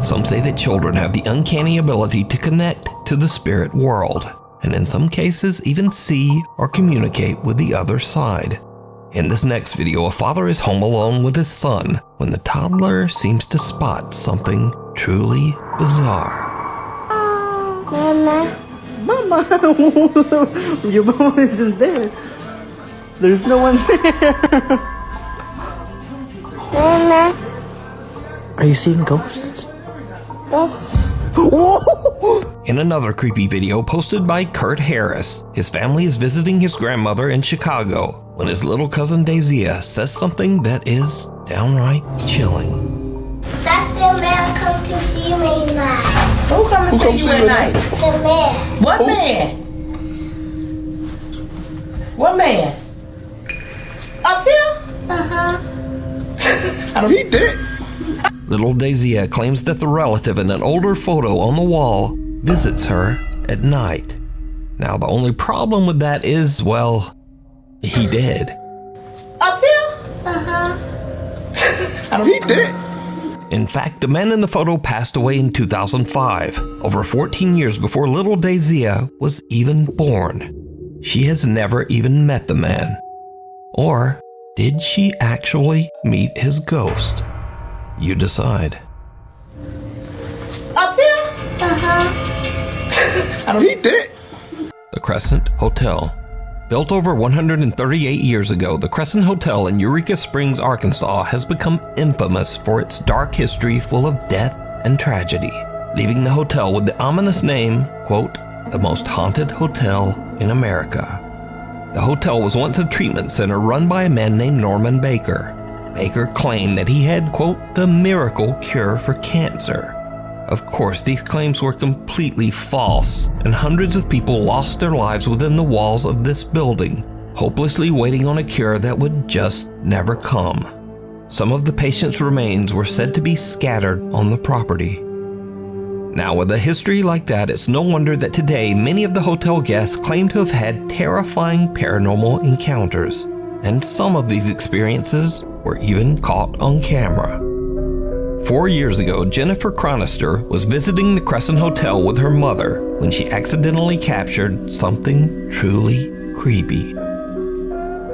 Some say that children have the uncanny ability to connect to the spirit world, and in some cases even see or communicate with the other side. In this next video, a father is home alone with his son when the toddler seems to spot something truly bizarre. Mama. Mama! Your mama isn't there. There's no one there. Mama. Are you seeing ghosts? Yes. In another creepy video posted by Kurt Harris, his family is visiting his grandmother in Chicago when his little cousin Dazia says something that is downright chilling. That's the man come to see me tonight. Who come to see you at night? The man. What man? What man? Up here? Uh-huh. He did. Little Dazia claims that the relative in an older photo on the wall visits her at night. Now, the only problem with that is, well, he did. Up here? Uh-huh. He did. In fact, the man in the photo passed away in 2005, over 14 years before little Dazia was even born. She has never even met the man. Or did she actually meet his ghost? You decide. Up here? Uh-huh. He did. The Crescent Hotel. Built over 138 years ago, the Crescent Hotel in Eureka Springs, Arkansas has become infamous for its dark history full of death and tragedy, leaving the hotel with the ominous name, quote, the most haunted hotel in America. The hotel was once a treatment center run by a man named Norman Baker. Baker claimed that he had, quote, the miracle cure for cancer. Of course, these claims were completely false, and hundreds of people lost their lives within the walls of this building, hopelessly waiting on a cure that would just never come. Some of the patients' remains were said to be scattered on the property. Now, with a history like that, it's no wonder that today many of the hotel guests claim to have had terrifying paranormal encounters, and some of these experiences were even caught on camera. 4 years ago, Jennifer Chronister was visiting the Crescent Hotel with her mother when she accidentally captured something truly creepy.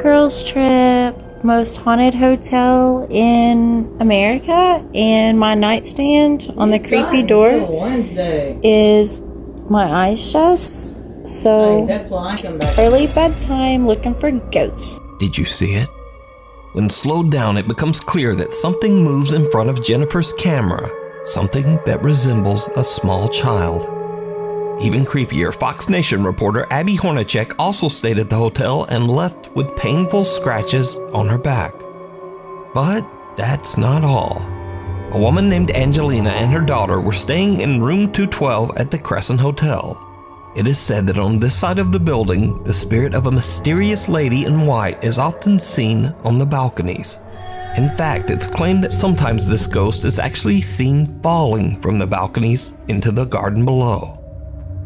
Girls trip, most haunted hotel in America, and my nightstand on the creepy door Wednesday. is my eyes shut. So That's why I come back. early bedtime looking for ghosts. Did you see it? When slowed down, it becomes clear that something moves in front of Jennifer's camera, something that resembles a small child. Even creepier, Fox Nation reporter Abby Hornacek also stayed at the hotel and left with painful scratches on her back. But that's not all. A woman named Angelina and her daughter were staying in room 212 at the Crescent Hotel. It is said that on this side of the building, the spirit of a mysterious lady in white is often seen on the balconies. In fact, it's claimed that sometimes this ghost is actually seen falling from the balconies into the garden below.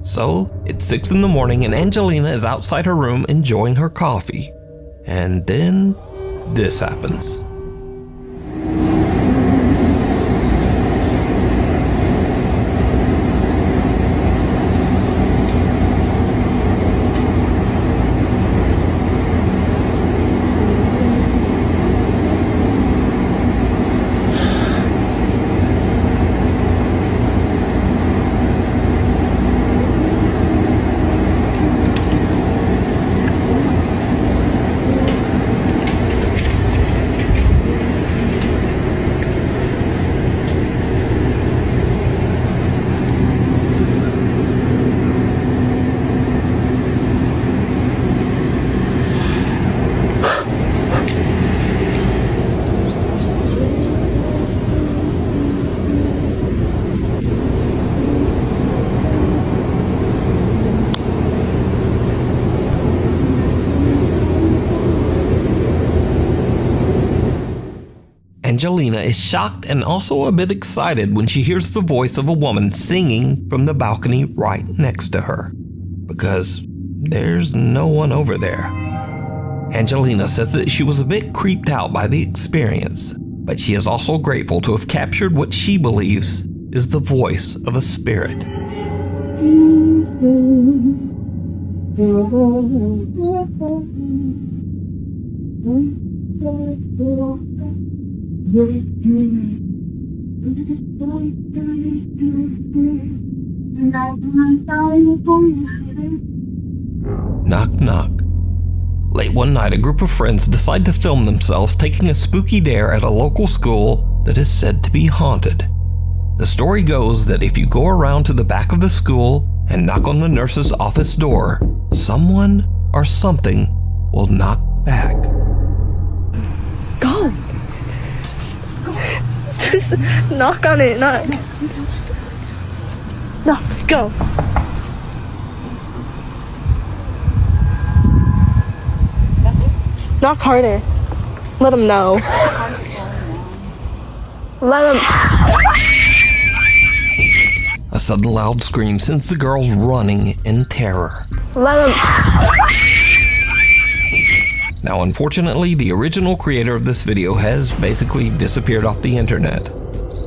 So, it's 6 in the morning and Angelina is outside her room enjoying her coffee. And then, this happens. Angelina is shocked and also a bit excited when she hears the voice of a woman singing from the balcony right next to her, because there's no one over there. Angelina says that she was a bit creeped out by the experience, but she is also grateful to have captured what she believes is the voice of a spirit. Knock, knock. Late one night, a group of friends decide to film themselves taking a spooky dare at a local school that is said to be haunted. The story goes that if you go around to the back of the school and knock on the nurse's office door, someone or something will knock back. Go! Just knock on it, knock. No, go. Knock harder. Let them know. Let them. A sudden loud scream sends the girls running in terror. Let them. Now, unfortunately, the original creator of this video has basically disappeared off the internet.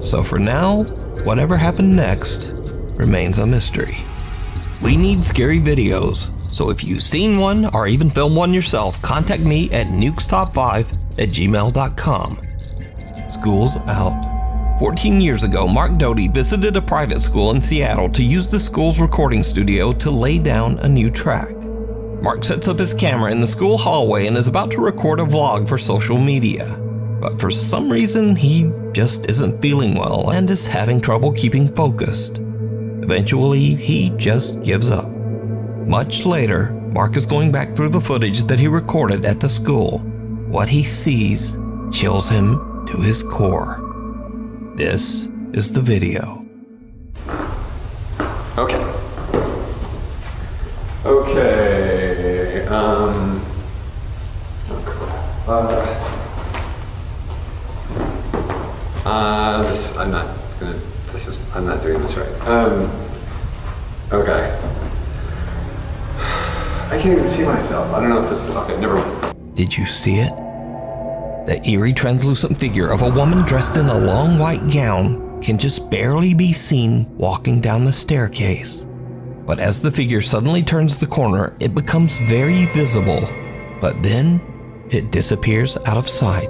So for now, whatever happened next remains a mystery. We need scary videos, so if you've seen one or even filmed one yourself, contact me at nukestop5@gmail.com. School's out. 14 years ago, Mark Doty visited a private school in Seattle to use the school's recording studio to lay down a new track. Mark sets up his camera in the school hallway and is about to record a vlog for social media. But for some reason, he just isn't feeling well and is having trouble keeping focused. Eventually, he just gives up. Much later, Mark is going back through the footage that he recorded at the school. What he sees chills him to his core. This is the video. Okay. I'm not doing this right. Okay. I can't even see myself. I don't know if this is, okay, never mind. Did you see it? The eerie translucent figure of a woman dressed in a long white gown can just barely be seen walking down the staircase. But as the figure suddenly turns the corner, it becomes very visible, but then it disappears out of sight.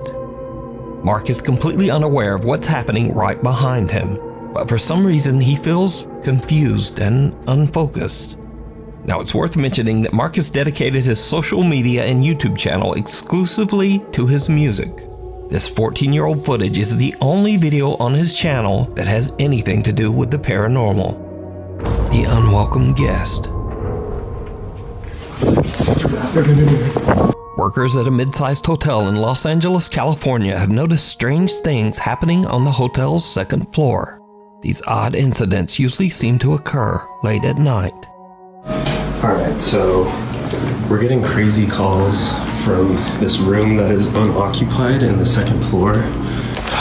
Mark is completely unaware of what's happening right behind him, but for some reason he feels confused and unfocused. Now, it's worth mentioning that Mark has dedicated his social media and YouTube channel exclusively to his music. This 14-year-old footage is the only video on his channel that has anything to do with the paranormal. The unwelcome guest. Workers at a mid-sized hotel in Los Angeles, California have noticed strange things happening on the hotel's second floor. These odd incidents usually seem to occur late at night. Alright, so we're getting crazy calls from this room that is unoccupied in the second floor.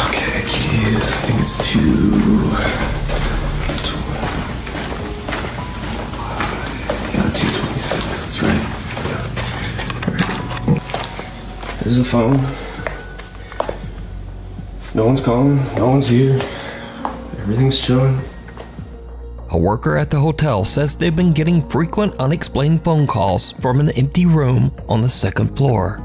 Okay, keys. I think it's 226. That's right. Alright. There's the phone. No one's calling. No one's here. Everything's chilling. A worker at the hotel says they've been getting frequent unexplained phone calls from an empty room on the second floor.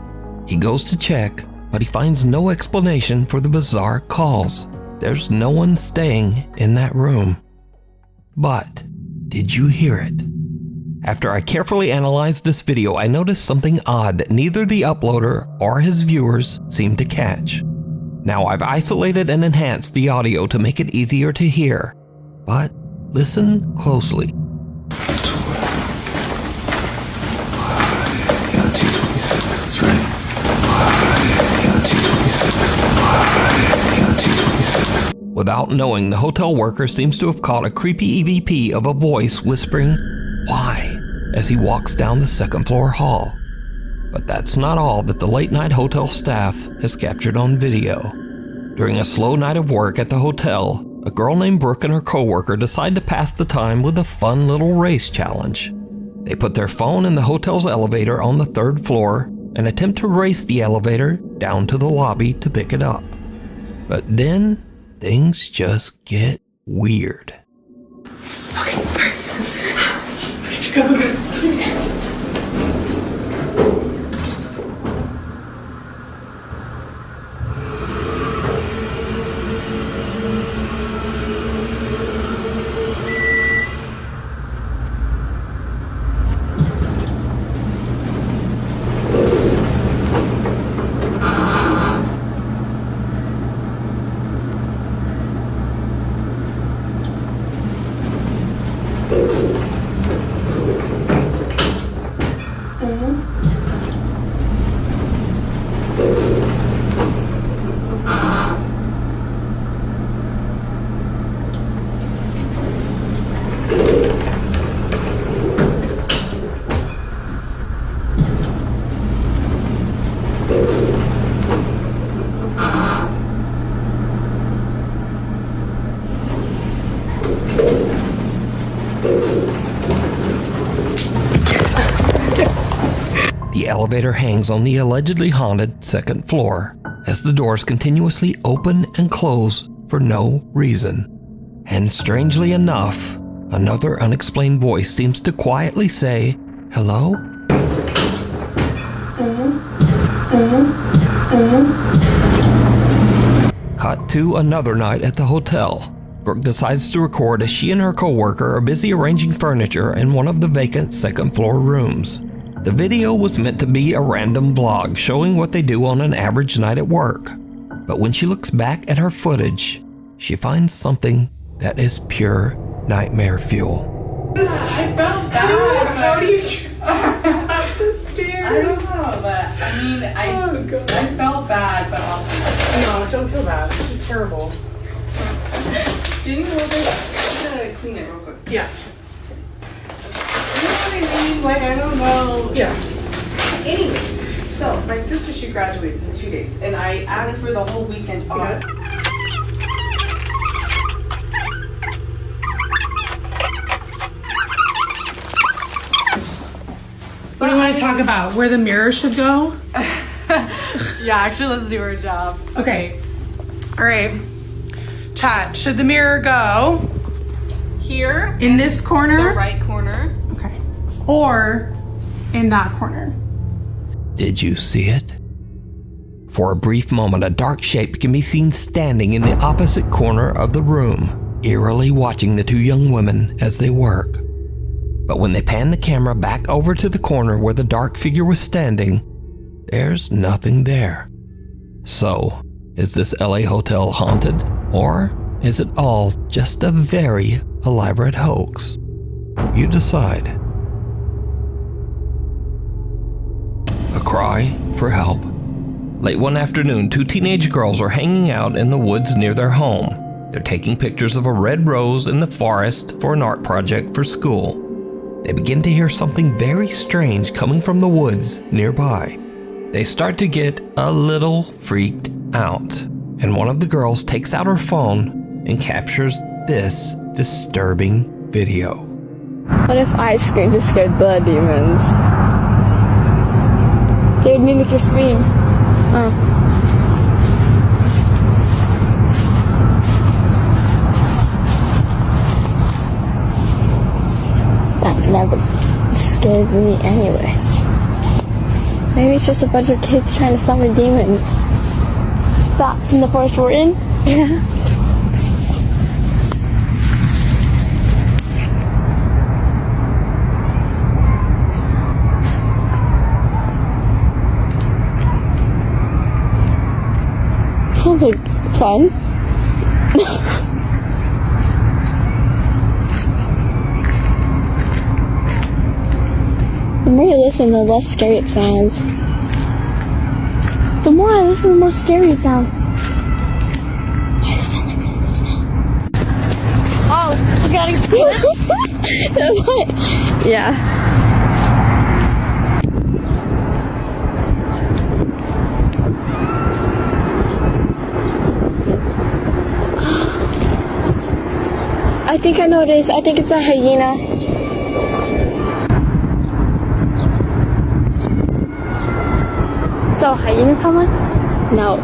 He goes to check, but he finds no explanation for the bizarre calls. There's no one staying in that room. But did you hear it? After I carefully analyzed this video, I noticed something odd that neither the uploader or his viewers seem to catch. Now, I've isolated and enhanced the audio to make it easier to hear, but listen closely. 226, that's right. 226. Without knowing, the hotel worker seems to have caught a creepy EVP of a voice whispering, "Why?" as he walks down the second floor hall. But that's not all that the late night hotel staff has captured on video. During a slow night of work at the hotel, a girl named Brooke and her coworker decide to pass the time with a fun little race challenge. They put their phone in the hotel's elevator on the third floor and attempt to race the elevator down to the lobby to pick it up. But then things just get weird. The elevator hangs on the allegedly haunted second floor as the doors continuously open and close for no reason. And strangely enough, another unexplained voice seems to quietly say, "Hello?" Cut to another night at the hotel. Brooke decides to record as she and her coworker are busy arranging furniture in one of the vacant second floor rooms. The video was meant to be a random vlog showing what they do on an average night at work. But when she looks back at her footage, she finds something that is pure nightmare fuel. I felt bad. How do you up the stairs? I don't know, but I mean, I felt bad, but also no, don't feel bad. It's just terrible. Getting a little bit. I'm gonna clean it real quick. Yeah. You know what I mean? Like, I don't know. Yeah. Anyways, so my sister, she graduates in 2 days, and I asked for the whole weekend off. What do you want to talk about? Where the mirror should go? Yeah, actually, let's do our job. Okay. All right. Chat. Should the mirror go Here. in this corner? The right corner. Okay. Or in that corner? Did you see it? For a brief moment, a dark shape can be seen standing in the opposite corner of the room, eerily watching the two young women as they work. But when they pan the camera back over to the corner where the dark figure was standing, there's nothing there. So, is this LA hotel haunted? Or is it all just a very elaborate hoax? You decide. A cry for help. Late one afternoon, two teenage girls are hanging out in the woods near their home. They're taking pictures of a red rose in the forest for an art project for school. They begin to hear something very strange coming from the woods nearby. They start to get a little freaked out, and one of the girls takes out her phone and captures this disturbing video. What if I screamed to scare the demons? They would mimic your scream. That never scared me anyway. Maybe it's just a bunch of kids trying to summon demons. That in the forest we're in? Yeah. Sounds like fun. The more you listen, the less scary it sounds. The more I listen, the more scary it sounds. I sound like one of those now. Oh, we gotta yeah. I think I know what it is. I think it's a hyena. So hyena sound like? No.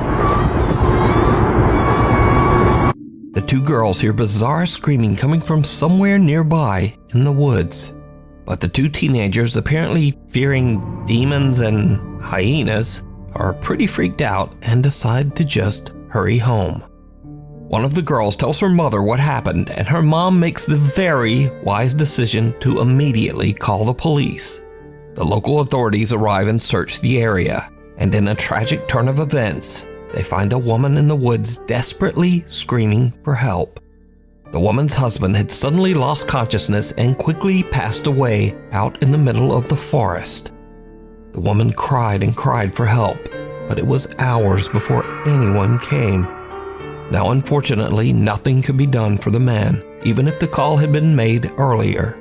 The two girls hear bizarre screaming coming from somewhere nearby in the woods. But the two teenagers, apparently fearing demons and hyenas, are pretty freaked out and decide to just hurry home. One of the girls tells her mother what happened, and her mom makes the very wise decision to immediately call the police. The local authorities arrive and search the area, and in a tragic turn of events, they find a woman in the woods desperately screaming for help. The woman's husband had suddenly lost consciousness and quickly passed away out in the middle of the forest. The woman cried and cried for help, but it was hours before anyone came. Now, unfortunately, nothing could be done for the man, even if the call had been made earlier.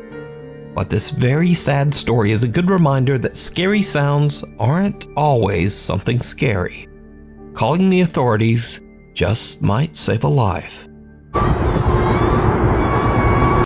But this very sad story is a good reminder that scary sounds aren't always something scary. Calling the authorities just might save a life.